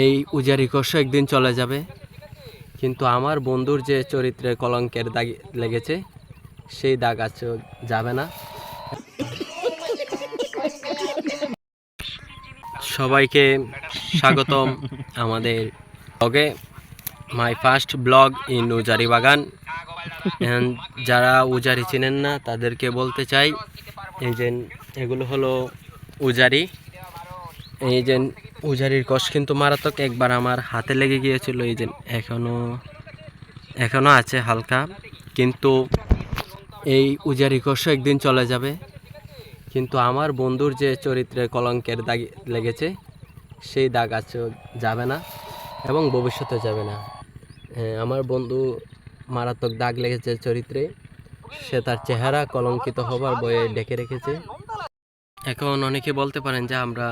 এই উজারি কষ একদিন চলে যাবে, কিন্তু আমার বন্ধুর যে চরিত্রে কলঙ্কের দাগ লেগেছে সেই দাগ আছে যাবে না। সবাইকে স্বাগতম আমাদের ব্লগে, মাই ফার্স্ট ব্লগ ইন উজারি বাগান। যারা উজারি চিনেন না তাদেরকে বলতে চাই, এই যে এগুলো হলো উজারি। এই যে উজারির কষ কিন্তু মারাত্মক, একবার আমার হাতে লেগে গিয়েছিল। এই যে এখনো আছে হালকা, কিন্তু এই উজারি কষ একদিন চলে যাবে, কিন্তু আমার বন্ধুর যে চরিত্রে কলঙ্কের দাগ লেগেছে সেই দাগ আছে যাবে না এবং ভবিষ্যতে যাবে না। আমার বন্ধু মারাত্মক দাগ লেগেছে চরিত্রে, সে তার চেহারা কলঙ্কিত হবার বয়ে ডেকে রেখেছে। এখন অনেকে বলতে পারেন যে আমরা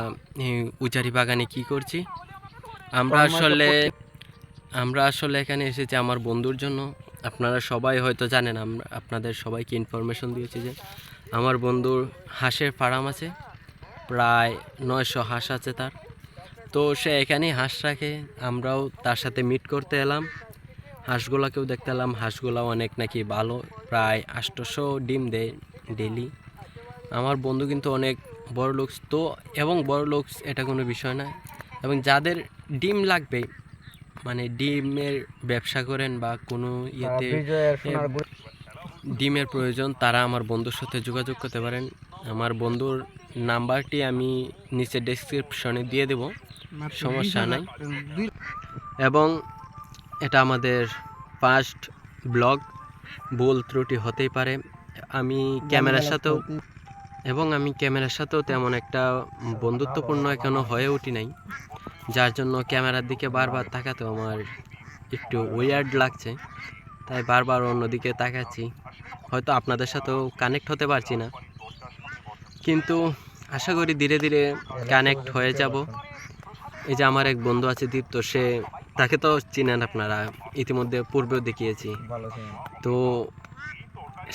উজারি বাগানে কি করছি। আমরা আসলে এখানে এসেছি আমার বন্ধুর জন্য। আপনারা সবাই হয়তো জানেন, আপনাদের সবাইকে ইনফরমেশন দিয়েছি যে আমার বন্ধুর হাঁসের ফার্ম আছে, প্রায় 900 হাঁস আছে তার। তো সে এখানেই হাঁস রাখে, আমরাও তার সাথে মিট করতে এলাম, হাঁসগুলাকেও দেখতে এলাম। হাঁসগুলা অনেক নাকি ভালো, প্রায় 800 ডিম দেয় ডেলি। আমার বন্ধু কিন্তু অনেক বড় লোকস তো, এবং বড় লোকস এটা কোনো বিষয় না। এবং যাদের ডিম লাগবে, মানে ডিমের ব্যবসা করেন বা কোনো ইয়েতে ডিমের প্রয়োজন, তারা আমার বন্ধুর সাথে যোগাযোগ করতে পারেন। আমার বন্ধুর নাম্বারটি আমি নিচে ডেসক্রিপশনে দিয়ে দেব, সমস্যা নাই। এবং এটা আমাদের ফার্স্ট ব্লগ, ভুল ত্রুটি হতেই পারে। আমি ক্যামেরার সাথেও তেমন একটা বন্ধুত্বপূর্ণ এখনো হয়ে উঠি নাই, যার জন্য ক্যামেরার দিকে বারবার তাকাতেও আমার একটু ওয়ার্ড লাগছে, তাই বারবার অন্যদিকে তাকাচ্ছি। হয়তো আপনাদের সাথেও কানেক্ট হতে পারছি না, কিন্তু আশা করি ধীরে ধীরে কানেক্ট হয়ে যাব। এই যে আমার এক বন্ধু আছে দীপ্ত, তাকে তো চিনেন আপনারা, ইতিমধ্যে পূর্বেও দেখিয়েছি। তো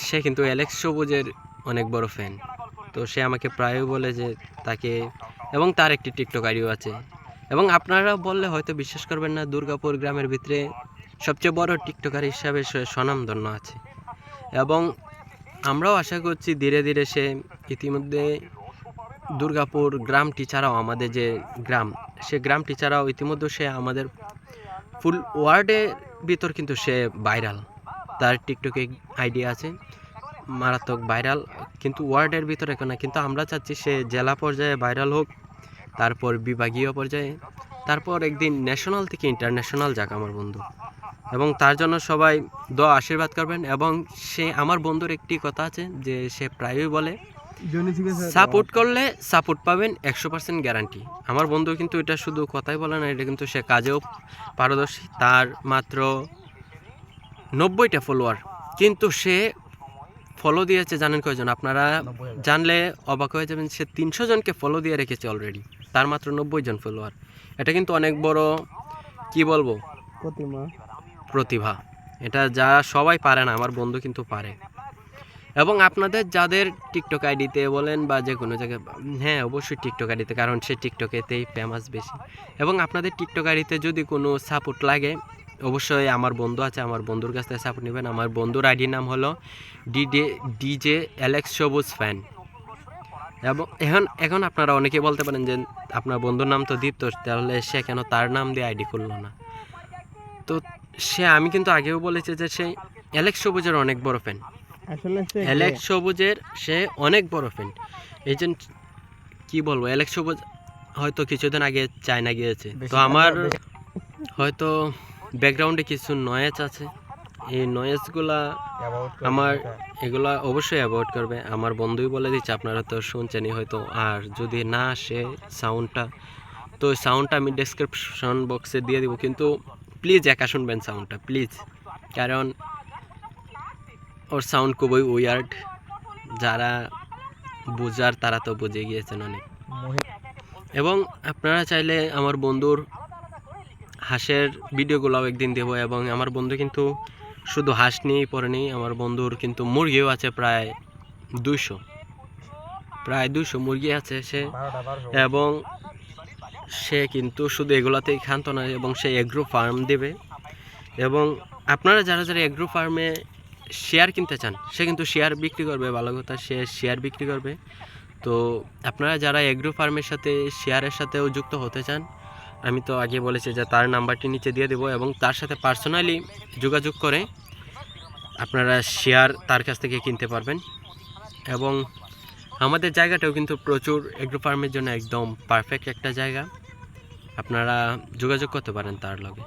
সে কিন্তু অ্যালেক্স সবুজের অনেক বড় ফ্যান। তো সে আমাকে প্রায়ই বলে যে তাকে, এবং তার একটি টিকটক আইডিও আছে। এবং আপনারা বললে হয়তো বিশ্বাস করবেন না, দুর্গাপুর গ্রামের ভিতরে সবচেয়ে বড় টিকটকার হিসাবে সে স্বনামধন্য আছে। এবং আমরাও আশা করছি ধীরে ধীরে সে ইতিমধ্যে দুর্গাপুর গ্রামটি ছাড়াও, আমাদের যে গ্রাম, সে গ্রামটি ছাড়াও ইতিমধ্যে সে আমাদের ফুল ওয়ার্ডের ভিতর কিন্তু সে ভাইরাল। তার টিকটকে আইডি আছে, মারাত্মক ভাইরাল, কিন্তু ওয়ার্ডের ভিতরে কেন। কিন্তু আমরা চাচ্ছি সে জেলা পর্যায়ে ভাইরাল হোক, তারপর বিভাগীয় পর্যায়ে, তারপর একদিন ন্যাশনাল থেকে ইন্টারন্যাশনাল যাক আমার বন্ধু। এবং তার জন্য সবাই দোয়া আশীর্বাদ করবেন। এবং সে, আমার বন্ধুর একটি কথা আছে যে সে প্রায়ই বলে, সাপোর্ট করলে সাপোর্ট পাবেন 100% গ্যারান্টি। আমার বন্ধু কিন্তু এটা শুধু কথাই বলে না, এটা কিন্তু সে কাজেও পারদর্শী। তার মাত্র 90টা ফলোয়ার, কিন্তু সে ফলো দিয়েছে জানেন কয়জন? আপনারা জানলে অবাক হয়ে যাবেন। সে 300 জনকে ফলো দিয়ে রেখেছে অলরেডি, তার মাত্র 90 জন ফলোয়ার। এটা কিন্তু অনেক বড়, কি বলবো, প্রতিভা। এটা যা সবাই পারে না, আমার বন্ধু কিন্তু পারে। এবং আপনাদের যাদের টিকটক আইডিতে বলেন বা যে কোনো জায়গায়, হ্যাঁ অবশ্যই টিকটক আইডিতে, কারণ সে টিকটকেতেই ফেমাস বেশি। এবং আপনাদের টিকটক আইডিতে যদি কোনো সাপোর্ট লাগে, অবশ্যই আমার বন্ধু আছে, আমার বন্ধুর কাছ থেকে সাপোর্ট নেবেন। আমার বন্ধুর আইডির নাম হলো ডিজে অ্যালেক্স সবুজ ফ্যান। এবং এখন আপনারা অনেকে বলতে পারেন যে আপনার বন্ধুর নাম তো দীপ্ত, তাহলে সে কেন তার নাম দিয়ে আইডি খুললো না? তো আমি কিন্তু আগেও বলেছি যে সে অ্যালেক্স সবুজের অনেক বড় ফ্যান। অ্যালেক্স সবুজের সে অনেক বড় ফ্যান। এই যে কী বলবো, অ্যালেক্স সবুজ হয়তো কিছুদিন আগে চায়না গিয়েছে, তো আমার হয়তো ব্যাকগ্রাউন্ডে কিছু নয়েজ আছে, এই নয়েজগুলা এগুলা অবশ্যই অ্যাভয়েড করবে। আমার বন্ধুই বলে দিচ্ছে, আপনারা তো শুনছেনই হয়তো। আর যদি না আসে সাউন্ডটা, তো সাউন্ডটা আমি ডেসক্রিপশন বক্সে দিয়ে দিব, কিন্তু প্লিজ একা শুনবেন সাউন্ডটা, প্লিজ, কারণ ওর সাউন্ড খুবই উইয়ার্ড। যারা বুঝার তারা তো বুঝে গিয়েছেন অনেক। এবং আপনারা চাইলে আমার বন্ধুর হাঁসের ভিডিওগুলোও একদিন দেবো। এবং আমার বন্ধু কিন্তু শুধু হাঁস নিয়েই পড়ে নেই, আমার বন্ধুর কিন্তু মুরগিও আছে প্রায় 200 মুরগি আছে সে। এবং সে কিন্তু শুধু এগুলাতেই ক্ষান্ত নয়, এবং সে এগ্রো ফার্ম দেবে। এবং আপনারা যারা যারা এগ্রো ফার্মে শেয়ার কিনতে চান, সে কিন্তু শেয়ার বিক্রি করবে, ভালো কথা, সে শেয়ার বিক্রি করবে। তো আপনারা যারা এগ্রো ফার্মের সাথে শেয়ারের সাথেও যুক্ত হতে চান, আমি তো আগে বলেছি যে তার নাম্বারটি নিচে দিয়ে দেবো, এবং তার সাথে পার্সোনালি যোগাযোগ করে আপনারা শেয়ার তার কাছ থেকে কিনতে পারবেন। এবং আমাদের জায়গাটাও কিন্তু প্রচুর এগ্রো ফার্মের জন্য একদম পারফেক্ট একটা জায়গা, আপনারা যোগাযোগ করতে পারেন তার লগে।